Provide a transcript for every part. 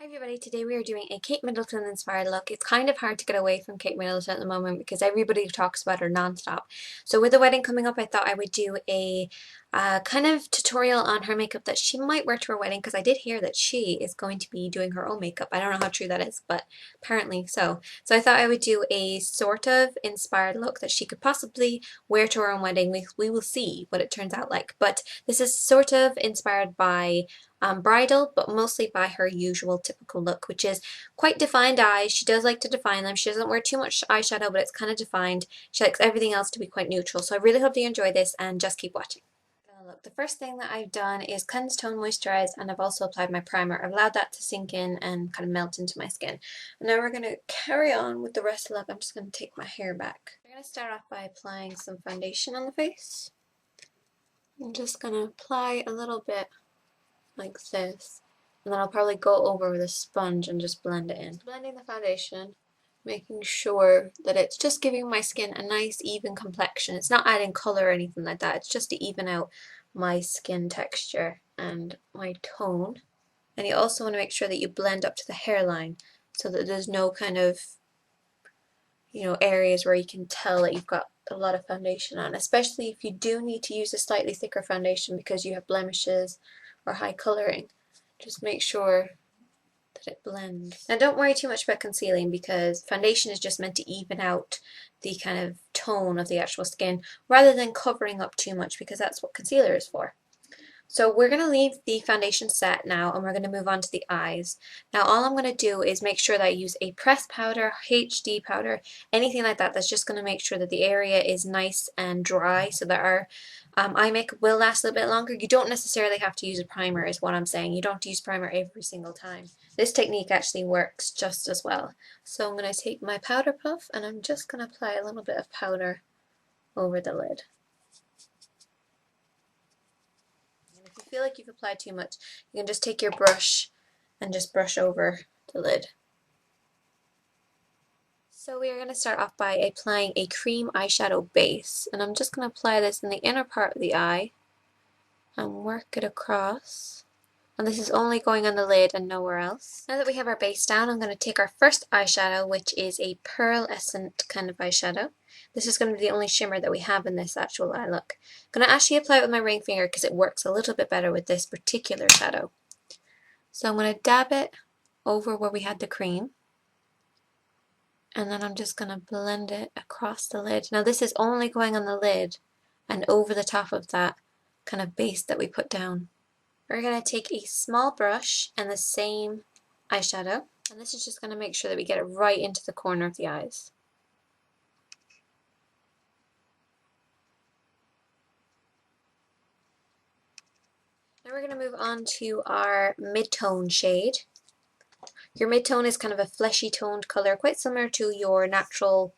Everybody, today we are doing a Kate Middleton inspired look. It's kind of hard to get away from Kate Middleton at the moment because everybody talks about her non-stop. So with the wedding coming up, I thought I would do a kind of tutorial on her makeup that she might wear to her wedding, because I did hear that she is going to be doing her own makeup. I don't know how true that is, but apparently so. So I thought I would do a sort of inspired look that she could possibly wear to her own wedding. We will see what it turns out like. But this is sort of inspired by bridal, but mostly by her usual typical look, which is quite defined eyes. She does like to define them. She doesn't wear too much eyeshadow, but it's kind of defined. She likes everything else to be quite neutral. So I really hope you enjoy this and just keep watching. Look, the first thing that I've done is cleanse, tone, moisturize, and I've also applied my primer. I've allowed that to sink in and kind of melt into my skin. And now we're going to carry on with the rest of the look. I'm just going to take my hair back. I'm going to start off by applying some foundation on the face. I'm just going to apply a little bit like this, and then I'll probably go over with a sponge and just blend it in. Blending the foundation, making sure that it's just giving my skin a nice even complexion. It's not adding color or anything like that, it's just to even out my skin texture and my tone. And you also want to make sure that you blend up to the hairline so that there's no kind of, areas where you can tell that you've got a lot of foundation on, especially if you do need to use a slightly thicker foundation because you have blemishes or high colouring. Just make sure that it blends. Now don't worry too much about concealing, because foundation is just meant to even out the kind of tone of the actual skin rather than covering up too much, because that's what concealer is for. So we're going to leave the foundation set now, and we're going to move on to the eyes. Now all I'm going to do is make sure that I use a pressed powder, HD powder, anything like that that's just going to make sure that the area is nice and dry so that our eye makeup will last a little bit longer. You don't necessarily have to use a primer is what I'm saying. You don't have to use primer every single time. This technique actually works just as well. So I'm going to take my powder puff and I'm just going to apply a little bit of powder over the lid. If you feel like you've applied too much, you can just take your brush and just brush over the lid. So we are going to start off by applying a cream eyeshadow base, and I'm just going to apply this in the inner part of the eye and work it across. And this is only going on the lid and nowhere else. Now that we have our base down, I'm going to take our first eyeshadow, which is a pearlescent kind of eyeshadow. This is going to be the only shimmer that we have in this actual eye look. I'm going to actually apply it with my ring finger because it works a little bit better with this particular shadow. So I'm going to dab it over where we had the cream, and then I'm just going to blend it across the lid. Now this is only going on the lid and over the top of that kind of base that we put down. We're going to take a small brush and the same eyeshadow, and this is just going to make sure that we get it right into the corner of the eyes. Now we're going to move on to our mid-tone shade. Your mid-tone is kind of a fleshy toned color, quite similar to your natural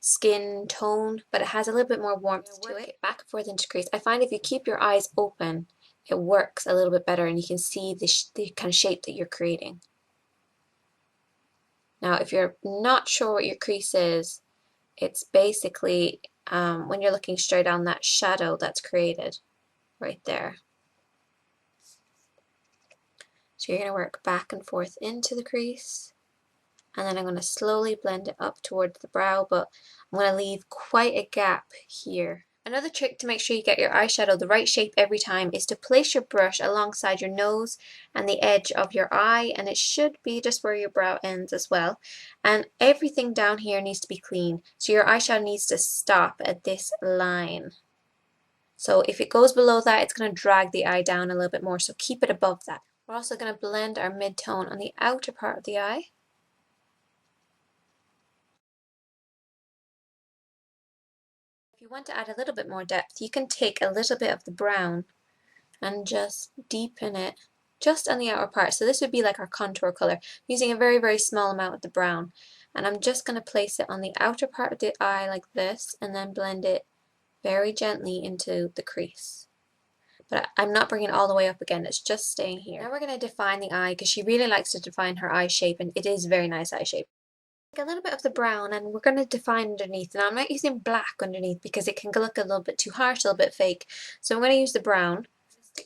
skin tone, but it has a little bit more warmth to it. Back and forth into crease. I find if you keep your eyes open, it works a little bit better and you can see the kind of shape that you're creating. Now if you're not sure what your crease is, it's basically when you're looking straight on that shadow that's created right there. So you're going to work back and forth into the crease, and then I'm going to slowly blend it up towards the brow, but I'm going to leave quite a gap here. Another trick to make sure you get your eyeshadow the right shape every time is to place your brush alongside your nose and the edge of your eye, and it should be just where your brow ends as well. And everything down here needs to be clean, so your eyeshadow needs to stop at this line. So if it goes below that, it's going to drag the eye down a little bit more, so keep it above that. We're also going to blend our mid-tone on the outer part of the eye. If you want to add a little bit more depth, you can take a little bit of the brown and just deepen it just on the outer part. So this would be like our contour color, using a very, very small amount of the brown. And I'm just going to place it on the outer part of the eye like this, and then blend it very gently into the crease. But I'm not bringing it all the way up again, it's just staying here. Now we're going to define the eye, because she really likes to define her eye shape, and it is a very nice eye shape. A little bit of the brown and we're going to define underneath. Now I'm not using black underneath because it can look a little bit too harsh, a little bit fake. So I'm going to use the brown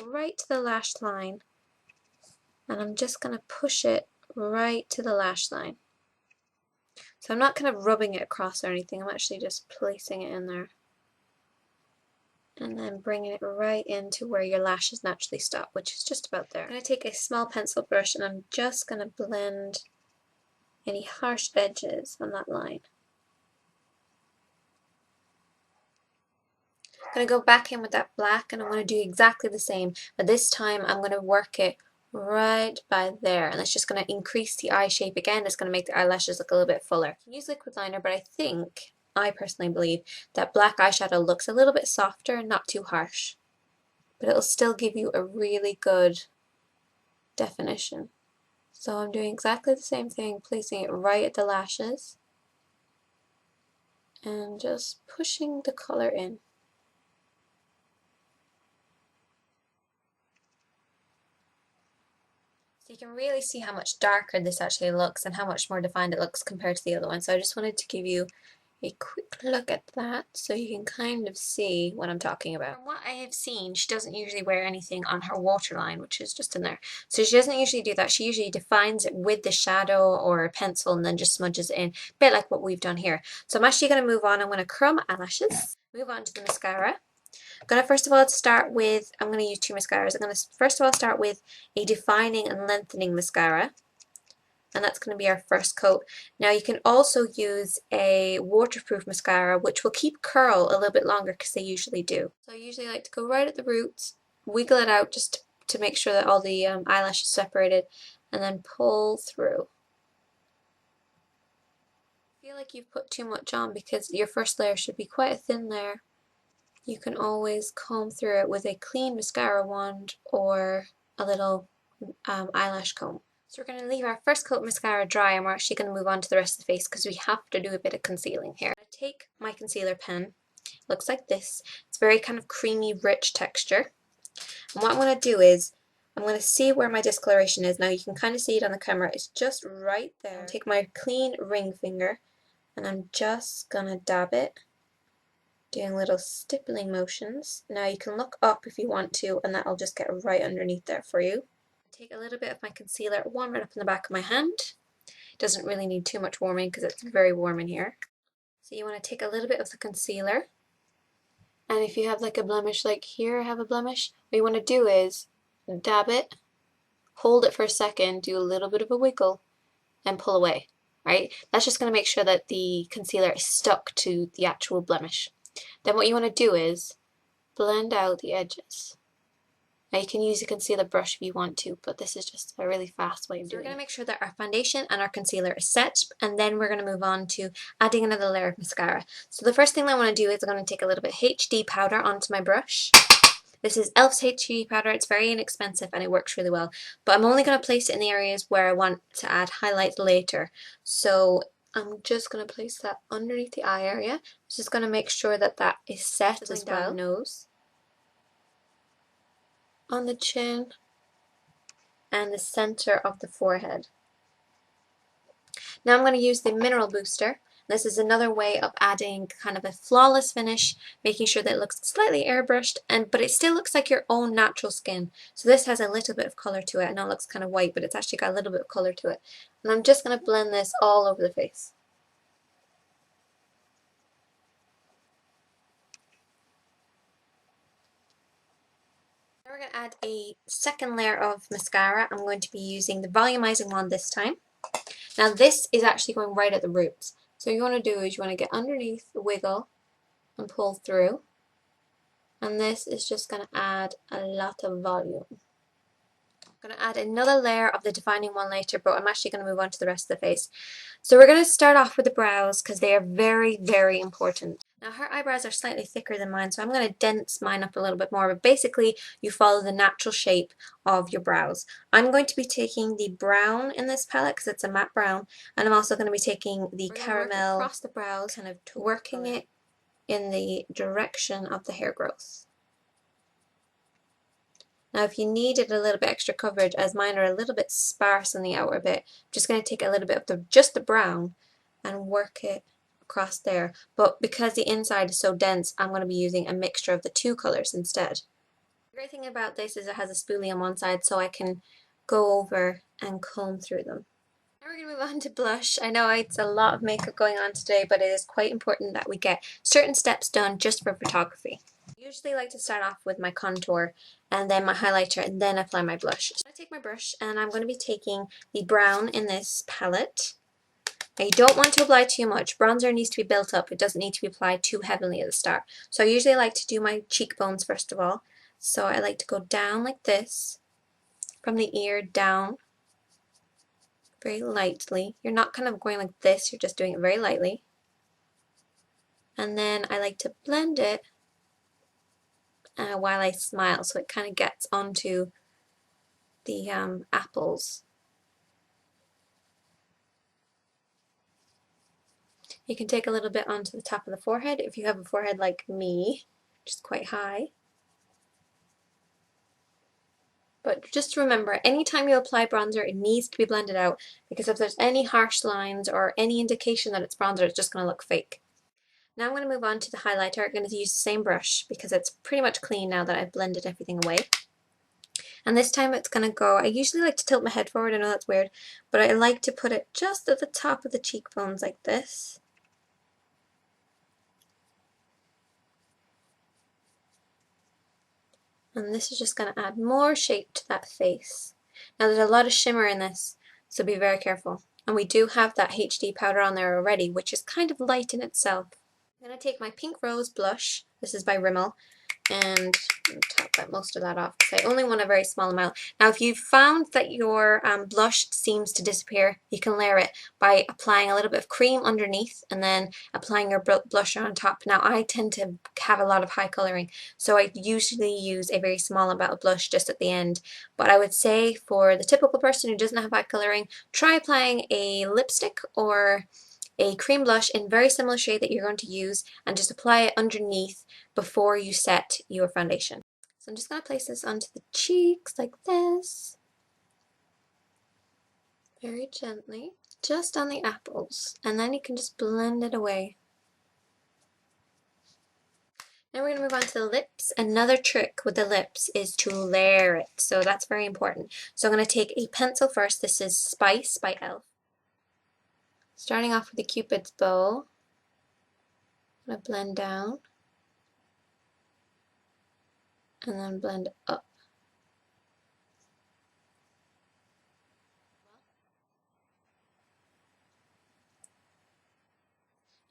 right to the lash line, and I'm just going to push it right to the lash line. So I'm not kind of rubbing it across or anything, I'm actually just placing it in there. And then bringing it right into where your lashes naturally stop, which is just about there. I'm going to take a small pencil brush and I'm just going to blend any harsh edges on that line. I'm going to go back in with that black and I'm going to do exactly the same, but this time I'm going to work it right by there, and it's just going to increase the eye shape again. It's going to make the eyelashes look a little bit fuller. You can use liquid liner, but I personally believe that black eyeshadow looks a little bit softer and not too harsh, but it'll still give you a really good definition. So I'm doing exactly the same thing, placing it right at the lashes and just pushing the color in. So you can really see how much darker this actually looks and how much more defined it looks compared to the other one. So I just wanted to give you a quick look at that so you can kind of see what I'm talking about. From what I have seen, she doesn't usually wear anything on her waterline, which is just in there. So she doesn't usually do that. She usually defines it with the shadow or a pencil and then just smudges it in, a bit like what we've done here. So I'm actually going to move on. I'm going to curl my eyelashes, move on to the mascara. I'm going to first of all start with, I'm going to use two mascaras. I'm going to first of all start with a defining and lengthening mascara. And that's going to be our first coat. Now you can also use a waterproof mascara, which will keep curl a little bit longer because they usually do. So I usually like to go right at the roots, wiggle it out just to make sure that all the eyelashes separated, and then pull through. I feel like you've put too much on because your first layer should be quite a thin layer. You can always comb through it with a clean mascara wand or a little eyelash comb. So we're going to leave our first coat of mascara dry and we're actually going to move on to the rest of the face because we have to do a bit of concealing here. I take my concealer pen, it looks like this. It's very kind of creamy, rich texture. And what I'm going to do is, I'm going to see where my discoloration is. Now you can kind of see it on the camera, it's just right there. I'll take my clean ring finger and I'm just going to dab it, doing little stippling motions. Now you can look up if you want to and that'll just get right underneath there for you. Take a little bit of my concealer, warm it up in the back of my hand. It doesn't really need too much warming because it's very warm in here. So you want to take a little bit of the concealer, and if you have like a blemish, like here I have a blemish, what you want to do is dab it, hold it for a second, do a little bit of a wiggle, and pull away, right? That's just going to make sure that the concealer is stuck to the actual blemish. Then what you want to do is blend out the edges. Now you can use a concealer brush if you want to, but this is just a really fast way of doing it. We're going to make sure that our foundation and our concealer is set, and then we're going to move on to adding another layer of mascara. So the first thing I want to do is I'm going to take a little bit HD powder onto my brush. This is e.l.f.'s HD powder. It's very inexpensive and it works really well, but I'm only going to place it in the areas where I want to add highlights later. So I'm just going to place that underneath the eye area. Just going to make sure that that is set as well. Down the nose, on the chin, and the center of the forehead. Now I'm going to use the Mineral Booster. This is another way of adding kind of a flawless finish, making sure that it looks slightly airbrushed, but it still looks like your own natural skin. So this has a little bit of color to it. I know it looks kind of white, but it's actually got a little bit of color to it. And I'm just going to blend this all over the face. We're going to add a second layer of mascara. I'm going to be using the volumizing one this time. Now this is actually going right at the roots. So what you want to do is you want to get underneath the wiggle and pull through. And this is just going to add a lot of volume. I'm going to add another layer of the defining one later, but I'm actually going to move on to the rest of the face. So we're going to start off with the brows because they are very, very important. Now her eyebrows are slightly thicker than mine, so I'm going to dense mine up a little bit more, but basically you follow the natural shape of your brows. I'm going to be taking the brown in this palette because it's a matte brown, and I'm also going to be taking the caramel across the brows, kind of working it in the direction of the hair growth. Now if you needed a little bit extra coverage, as mine are a little bit sparse on the outer bit, I'm just going to take a little bit of just the brown and work it across there. But because the inside is so dense, I'm going to be using a mixture of the two colors instead. The great thing about this is it has a spoolie on one side, so I can go over and comb through them. we're going to move on to blush. I know it's a lot of makeup going on today, but it is quite important that we get certain steps done just for photography. I usually like to start off with my contour and then my highlighter and then apply my blush. So I take my brush and I'm going to be taking the brown in this palette. Now you don't want to apply too much. Bronzer needs to be built up. It doesn't need to be applied too heavily at the start. So I usually like to do my cheekbones first of all. So I like to go down like this, from the ear down, very lightly. You're not kind of going like this, you're just doing it very lightly. And then I like to blend it while I smile, so it kind of gets onto the apples. You can take a little bit onto the top of the forehead if you have a forehead like me, which is quite high. But just remember, anytime you apply bronzer, it needs to be blended out, because if there's any harsh lines or any indication that it's bronzer, it's just going to look fake. Now I'm going to move on to the highlighter. I'm going to use the same brush because it's pretty much clean now that I've blended everything away. And this time it's going to go, I usually like to tilt my head forward, I know that's weird, but I like to put it just at the top of the cheekbones like this. And this is just going to add more shape to that face. Now there's a lot of shimmer in this, so be very careful. And we do have that HD powder on there already, which is kind of light in itself. I'm going to take my Pink Rose blush, this is by Rimmel, and top most of that off because I only want a very small amount. Now if you've found that your blush seems to disappear, you can layer it by applying a little bit of cream underneath and then applying your blusher on top. Now I tend to have a lot of high colouring, so I usually use a very small amount of blush just at the end, but I would say for the typical person who doesn't have high colouring, try applying a lipstick or a cream blush in very similar shade that you're going to use and just apply it underneath before you set your foundation. So I'm just going to place this onto the cheeks like this, very gently, just on the apples, and then you can just blend it away. Now we're going to move on to the lips. Another trick with the lips is to layer it, so that's very important. So I'm going to take a pencil first. This is Spice by e.l.f. Starting off with the Cupid's bow, I'm going to blend down and then blend up.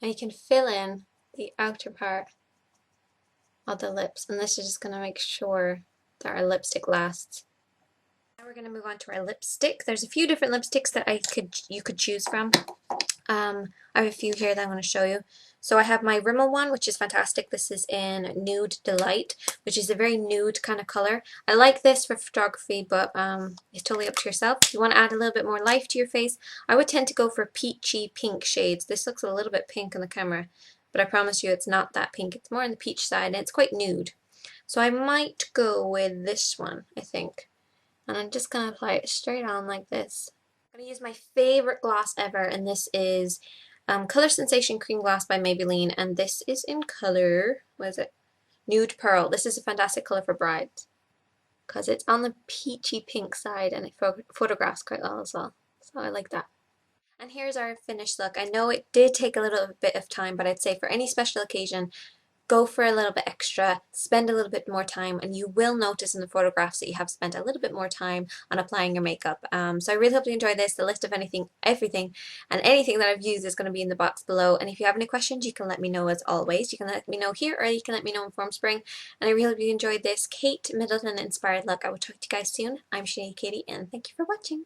And you can fill in the outer part of the lips, and this is just going to make sure that our lipstick lasts. Now we're going to move on to our lipstick. There's a few different lipsticks that you could choose from. I have a few here that I'm going to show you. So I have my Rimmel one, which is fantastic. This is in Nude Delight, which is a very nude kind of color. I like this for photography, but it's totally up to yourself. If you want to add a little bit more life to your face, I would tend to go for peachy pink shades. This looks a little bit pink on the camera, but I promise you it's not that pink. It's more on the peach side, and it's quite nude. So I might go with this one, I think. And I'm just going to apply it straight on like this. I'm going to use my favorite gloss ever, and this is Colour Sensation Cream Gloss by Maybelline, and this is in color, what is it? Nude Pearl. This is a fantastic color for brides because it's on the peachy pink side and it photographs quite well as well. So I like that. And here's our finished look. I know it did take a little bit of time, but I'd say for any special occasion, go for a little bit extra, spend a little bit more time, and you will notice in the photographs that you have spent a little bit more time on applying your makeup. So I really hope you enjoyed this. The list of everything and anything that I've used is going to be in the box below, and if you have any questions you can let me know as always. You can let me know here or you can let me know in Formspring, and I really hope you enjoyed this Kate Middleton inspired look. I will talk to you guys soon. I'm Shani Katie and thank you for watching.